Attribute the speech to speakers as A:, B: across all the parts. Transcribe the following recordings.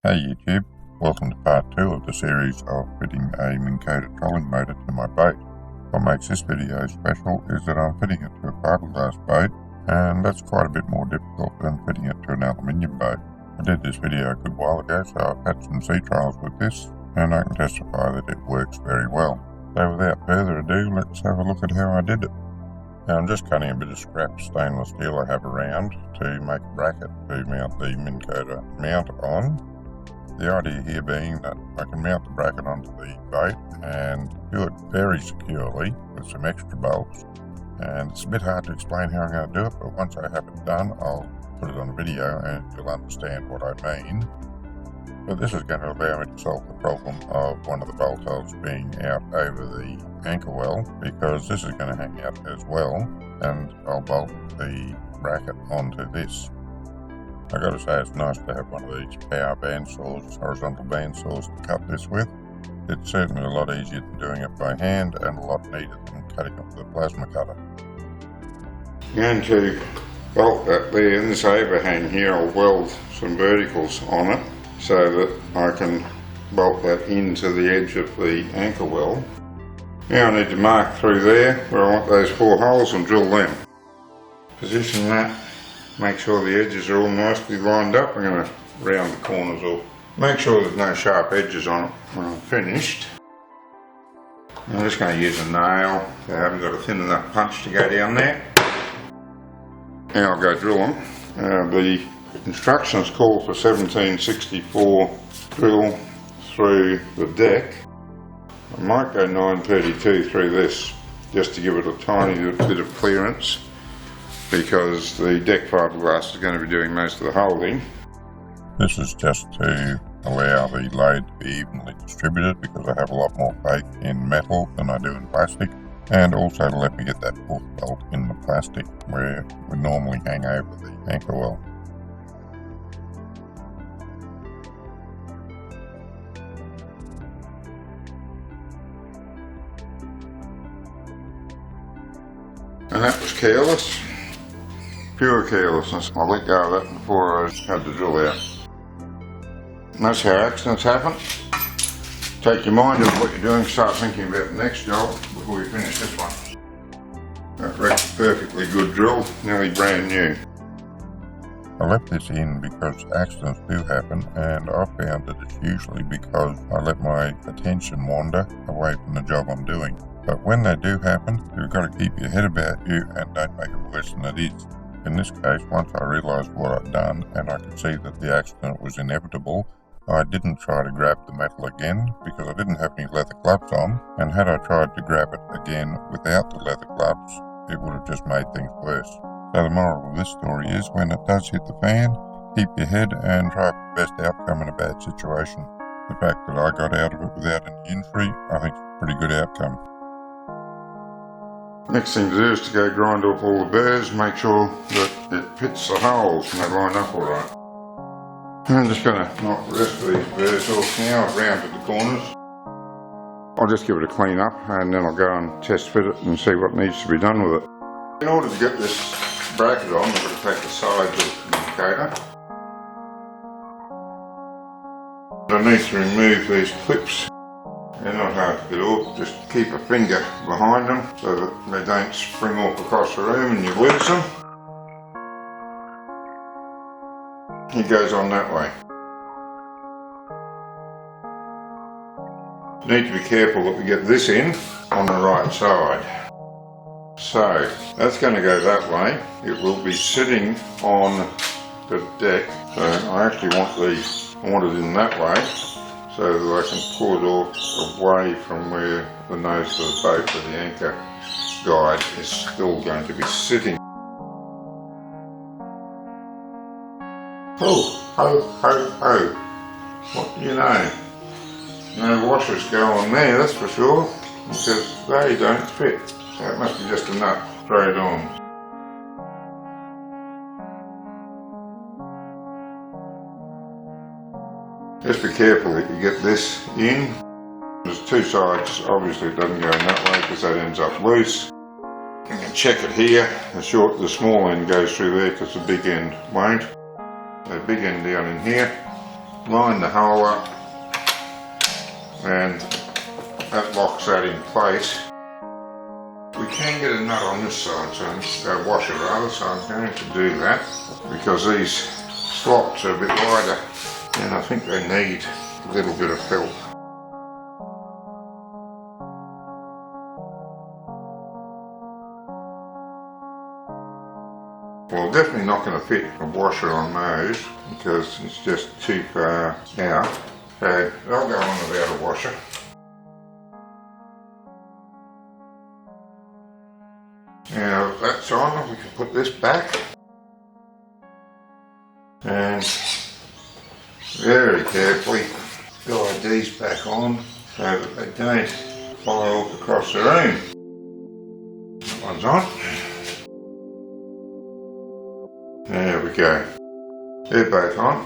A: Hey YouTube, welcome to part 2 of the series of fitting a Minn Kota trolling motor to my boat. What makes this video special is that I'm fitting it to a fiberglass boat, and that's quite a bit more difficult than fitting it to an aluminium boat. I did this video a good while ago, so I've had some sea trials with this, and I can testify that it works very well. So without further ado, let's have a look at how I did it. Now I'm just cutting a bit of scrap stainless steel I have around to make a bracket to mount the Minn Kota mount on. The idea here being that I can mount the bracket onto the boat and do it very securely with some extra bolts. And it's a bit hard to explain how I'm going to do it, but once I have it done, I'll put it on a video and you'll understand what I mean. But this is going to allow me to solve the problem of one of the bolt holes being out over the anchor well, because this is going to hang out as well, and I'll bolt the bracket onto this. I gotta say, it's nice to have one of these power bandsaws, horizontal bandsaws to cut this with. It's certainly a lot easier than doing it by hand and a lot neater than cutting it with a plasma cutter.
B: And to bolt that there in this overhang here, I'll weld some verticals on it so that I can bolt that into the edge of the anchor well. Now I need to mark through there where I want those 4 holes and drill them. Position that. Make sure the edges are all nicely lined up. I'm going to round the corners off. Make sure there's no sharp edges on it when I'm finished. I'm just going to use a nail. I haven't got a thin enough punch to go down there. Now I'll go drill them. The instructions call for 1764 drill through the deck. I might go 932 through this just to give it a tiny bit of clearance, because the deck fiberglass is going to be doing most of the holding.
A: This is just to allow the load to be evenly distributed, because I have a lot more faith in metal than I do in plastic, and also to let me get that 4th bolt in the plastic where it would normally hang over the anchor well.
B: And that was careless. Pure carelessness. I let go of that before I had the drill out. And that's how accidents happen. Take your mind off what you're doing, start thinking about the next job before you finish this one. That wrecked a perfectly good drill, nearly brand new.
A: I left this in because accidents do happen, and I found that it's usually because I let my attention wander away from the job I'm doing. But when they do happen, you've got to keep your head about you and don't make it worse than it is. In this case, once I realised what I'd done and I could see that the accident was inevitable, I didn't try to grab the metal again because I didn't have any leather gloves on, and had I tried to grab it again without the leather gloves, it would have just made things worse. So the moral of this story is, when it does hit the fan, keep your head and try for the best outcome in a bad situation. The fact that I got out of it without any injury, I think is a pretty good outcome.
B: Next thing to do is to go grind off all the burrs, make sure that it fits the holes and they line up alright. I'm just going to knock the rest of these burrs off now. I've rounded the corners. I'll just give it a clean up and then I'll go and test fit it and see what needs to be done with it. In order to get this bracket on, I've got to take the sides of the Minn Kota. I need to remove these clips. They're not hard to get off, just keep a finger behind them so that they don't spring off across the room and you lose them. It goes on that way. Need to be careful that we get this in on the right side. So that's going to go that way. It will be sitting on the deck, so I actually want it in that way, so that I can pull it off away from where the nose of the boat or the anchor guide is still going to be sitting. Oh, ho, ho, ho. What do you know? No washers go on there, that's for sure, because they don't fit. So it must be just a nut straight on. Just be careful that you get this in. There's 2 sides, obviously it doesn't go in that way because that ends up loose. You can check it here. The small end goes through there because the big end won't. The big end down in here line the hole up, and that locks that in place. We can get a nut on this side, so washer rather, so I'm going to do that because these slots are a bit wider and I think they need a little bit of help. Well, definitely not going to fit a washer on those because it's just too far out, so they'll go on without a washer. Now that's on, we can put this back and very carefully guide these back on so that they don't fly off across the room. That one's on. There we go. They're both on.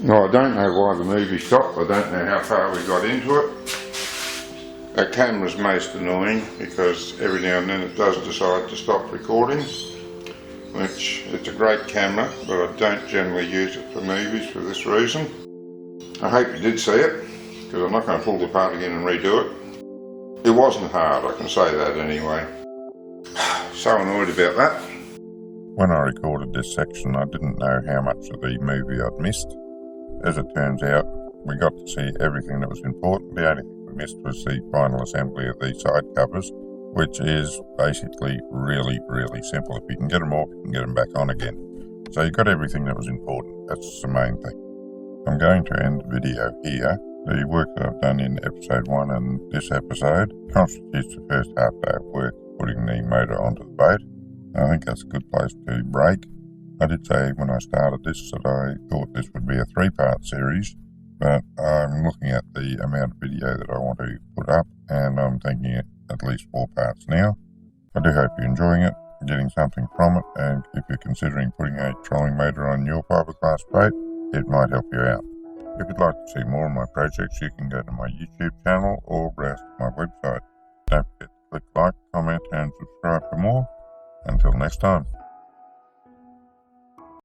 B: No, I don't know why the movie stopped. I don't know how far we got into it. That camera's most annoying because every now and then it does decide to stop recording, which it's a great camera, but I don't generally use it for movies for this reason. I hope you did see it, because I'm not going to pull it apart again and redo it. It wasn't hard, I can say that anyway. So annoyed about that.
A: When I recorded this section, I didn't know how much of the movie I'd missed. As it turns out, we got to see everything that was important. The only thing we missed was the final assembly of the side covers, which is basically really, really simple. If you can get them off, you can get them back on again. So you got everything that was important. That's the main thing. I'm going to end the video here. The work that I've done in episode 1 and this episode constitutes the first half day of work putting the motor onto the boat. I think that's a good place to break. I did say when I started this that I thought this would be a 3-part series, but I'm looking at the amount of video that I want to put up and I'm thinking at least 4 parts now. I do hope you're enjoying it, getting something from it, and if you're considering putting a trolling motor on your fiberglass boat, it might help you out. If you'd like to see more of my projects, you can go to my YouTube channel or browse to my website. Don't forget to click like, comment and subscribe for more. Until next time.